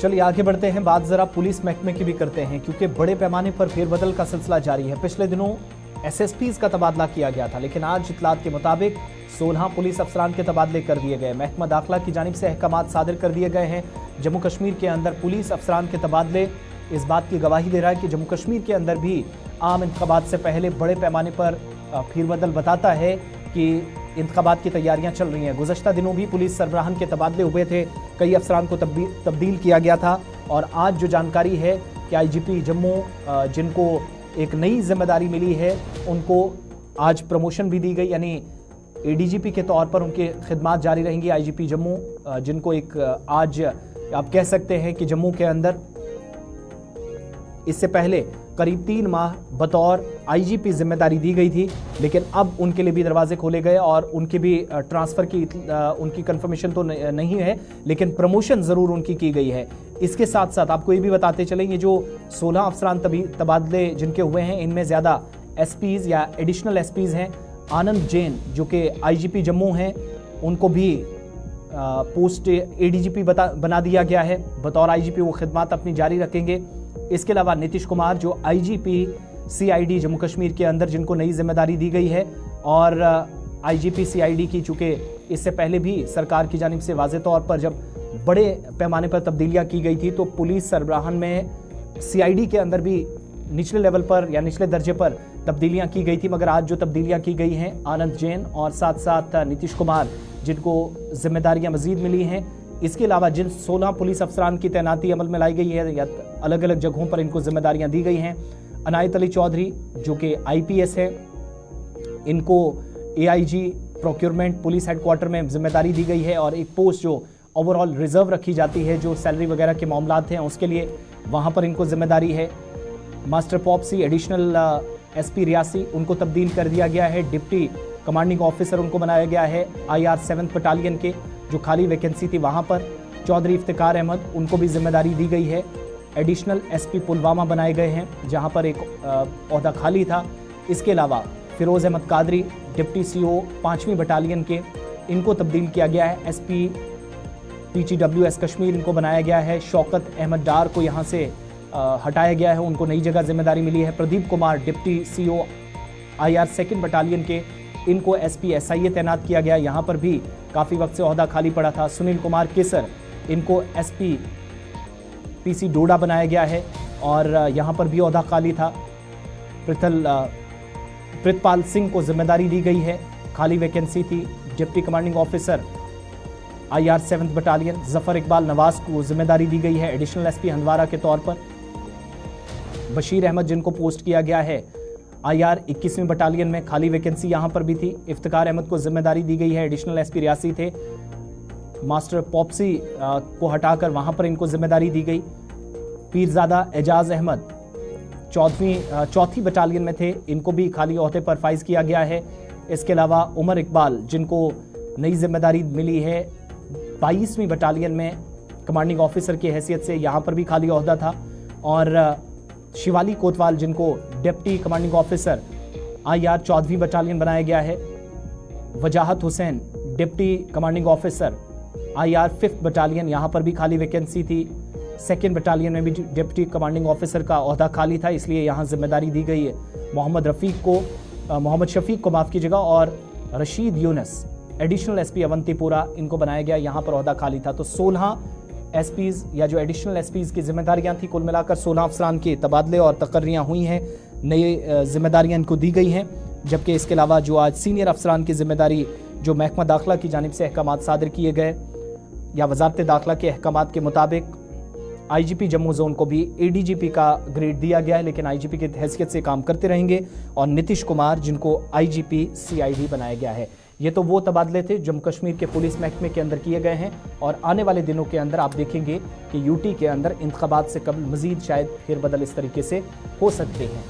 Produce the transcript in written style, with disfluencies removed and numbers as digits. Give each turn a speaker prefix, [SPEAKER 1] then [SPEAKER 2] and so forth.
[SPEAKER 1] चलिए आगे बढ़ते हैं, बात जरा पुलिस महकमे की भी करते हैं, क्योंकि बड़े पैमाने पर फेरबदल का सिलसिला जारी है। पिछले दिनों एसएसपीज का तबादला किया गया था, लेकिन आज इत्तलात के मुताबिक 16 पुलिस अफसरान के तबादले कर दिए गए। महकमा दाखिला की जानिब से अहकामात सादिर कर दिए गए हैं। जम्मू कश्मीर के अंदर पुलिस अफसरान के तबादले इस बात की गवाही दे रहा है कि जम्मू कश्मीर के अंदर भी आम इंतखाबात से पहले बड़े पैमाने पर फेरबदल बताता है कि इंतखाबात की तैयारियां चल रही हैं। गुज़श्ता दिनों भी पुलिस सरबराहान के तबादले हुए थे, कई अफसरान को तब्दील किया गया था। और आज जो जानकारी है कि आईजीपी जम्मू जिनको एक नई जिम्मेदारी मिली है, उनको आज प्रमोशन भी दी गई, यानी एडीजीपी के तौर पर उनकी खिदमात जारी रहेंगी। आईजीपी जम्मू जिनको एक आज आप कह सकते हैं कि जम्मू के अंदर इससे पहले करीब 3 माह बतौर आईजीपी जिम्मेदारी दी गई थी, लेकिन अब उनके लिए भी दरवाजे खोले गए और उनकी भी ट्रांसफ़र की उनकी कंफर्मेशन तो नहीं है, लेकिन प्रमोशन ज़रूर उनकी की गई है। इसके साथ साथ आपको ये भी बताते चलें, ये जो 16 अफसरान तबादले जिनके हुए हैं, इनमें ज़्यादा एसपीज़ या एडिशनल एसपीज़ हैं। आनंद जैन जो कि आईजीपी जम्मू हैं, उनको भी पोस्ट एडीजीपी बना दिया गया है। बतौर आईजीपी वो खिदमात अपनी जारी रखेंगे। इसके अलावा नीतीश कुमार जो आईजीपी सीआईडी जम्मू कश्मीर के अंदर, जिनको नई जिम्मेदारी दी गई है, और आईजीपी सीआईडी की चूँकि इससे पहले भी सरकार की जानिब से वाज़े तौर पर जब बड़े पैमाने पर तब्दीलियाँ की गई थी, तो पुलिस सरबराहान में सीआईडी के अंदर भी निचले लेवल पर या निचले दर्जे पर तब्दीलियाँ की गई थी। मगर आज जो तब्दीलियाँ की गई हैं, आनंद जैन और साथ साथ नीतीश कुमार जिनको जिम्मेदारियाँ मज़ीद मिली हैं, इसके अलावा जिन 16 पुलिस अफसरान की तैनाती अमल में लाई गई है या अलग अलग जगहों पर इनको जिम्मेदारियां दी गई हैं। अनायत अली चौधरी जो कि आईपीएस है, इनको एआईजी प्रोक्योरमेंट पुलिस हेडक्वार्टर में जिम्मेदारी दी गई है, और एक पोस्ट जो ओवरऑल रिजर्व रखी जाती है, जो सैलरी वगैरह के मामलात हैं उसके लिए, वहाँ पर इनको जिम्मेदारी है। Master Popsy additional SP Reasi, उनको तब्दील कर दिया गया है। डिप्टी कमांडिंग ऑफिसर उनको बनाया गया है IR 7th बटालियन के, जो खाली वैकेंसी थी वहाँ पर। चौधरी इफ्तिकार अहमद, उनको भी जिम्मेदारी दी गई है। एडिशनल एसपी पुलवामा बनाए गए हैं, जहाँ पर एक ओहदा खाली था। इसके अलावा फिरोज़ अहमद कादरी डिप्टी CO 5वीं बटालियन के, इनको तब्दील किया गया है। SP PGWS कश्मीर इनको बनाया गया है। शौकत अहमद डार को यहाँ से हटाया गया है, उनको नई जगह जिम्मेदारी मिली है। Pradeep Kumar deputy CO IR 2nd battalion के, इनको SP SIA तैनात किया गया। यहाँ पर भी काफ़ी वक्त से ओहदा खाली पड़ा था। सुनील कुमार केसर, इनको SP PC डोडा बनाया गया है, और यहाँ पर भी ओहदा खाली था। प्रितपाल सिंह को जिम्मेदारी दी गई है, खाली वैकेंसी थी। Deputy commanding officer IR 7th battalion. Zafar Iqbal Nawaz को जिम्मेदारी दी गई है एडिशनल SP हंदवारा के तौर पर। बशीर अहमद जिनको पोस्ट किया गया है IR 21वीं बटालियन में, खाली वैकेंसी यहाँ पर भी थी। इफ्तिकार अहमद को जिम्मेदारी दी गई है, एडिशनल SP रियासी थे। मास्टर पॉप्सी को हटाकर वहाँ पर इनको जिम्मेदारी दी गई। पीरजादा एजाज अहमद 4वीं बटालियन में थे, इनको भी खाली ओहदे पर फाइज किया गया है। इसके अलावा उमर इकबाल जिनको नई जिम्मेदारी मिली है 22वीं बटालियन में कमांडिंग ऑफिसर की हैसियत से, यहाँ पर भी खाली ओहदा था। और शिवाली कोतवाल जिनको deputy commanding officer IR 14वीं battalion बनाया गया है। वजाहत Hussain deputy commanding officer IR 5th battalion, यहाँ पर भी खाली वैकेंसी थी। 2nd बटालियन में भी डिप्टी कमांडिंग ऑफिसर का ओहदा खाली था, इसलिए यहाँ जिम्मेदारी दी गई है। मोहम्मद शफीक को माफ़ कीजिएगा, और रशीद यूनस एडिशनल SP अवंतीपुरा, इनको बनाया गया, यहाँ पर ओहदा खाली था। तो 16 SPs या जो एडिशनल SPs की जिम्मेदारियां थी, कुल मिलाकर 16 अफसरान के तबादले और तकर्रियाँ हुई हैं, नई जिम्मेदारियां इनको दी गई हैं। जबकि इसके अलावा जो आज सीनियर अफसरान की जिम्मेदारी जो महकमा दाखिला की जानिब से अहकामात सादिर किए गए, या वजारत दाखिला के अहकामात के मुताबिक IGP जम्मू जोन को भी ADGP का ग्रेड दिया गया है, लेकिन IGP की हैसियत से काम करते रहेंगे। और नीतीश कुमार जिनको IGP CID बनाया गया है। ये तो वो तबादले थे जम्मू कश्मीर के पुलिस महकमे के अंदर किए गए हैं, और आने वाले दिनों के अंदर आप देखेंगे कि UT के अंदर इंतखाबात से कबल मजीद शायद फेरबदल इस तरीके से हो सकते हैं।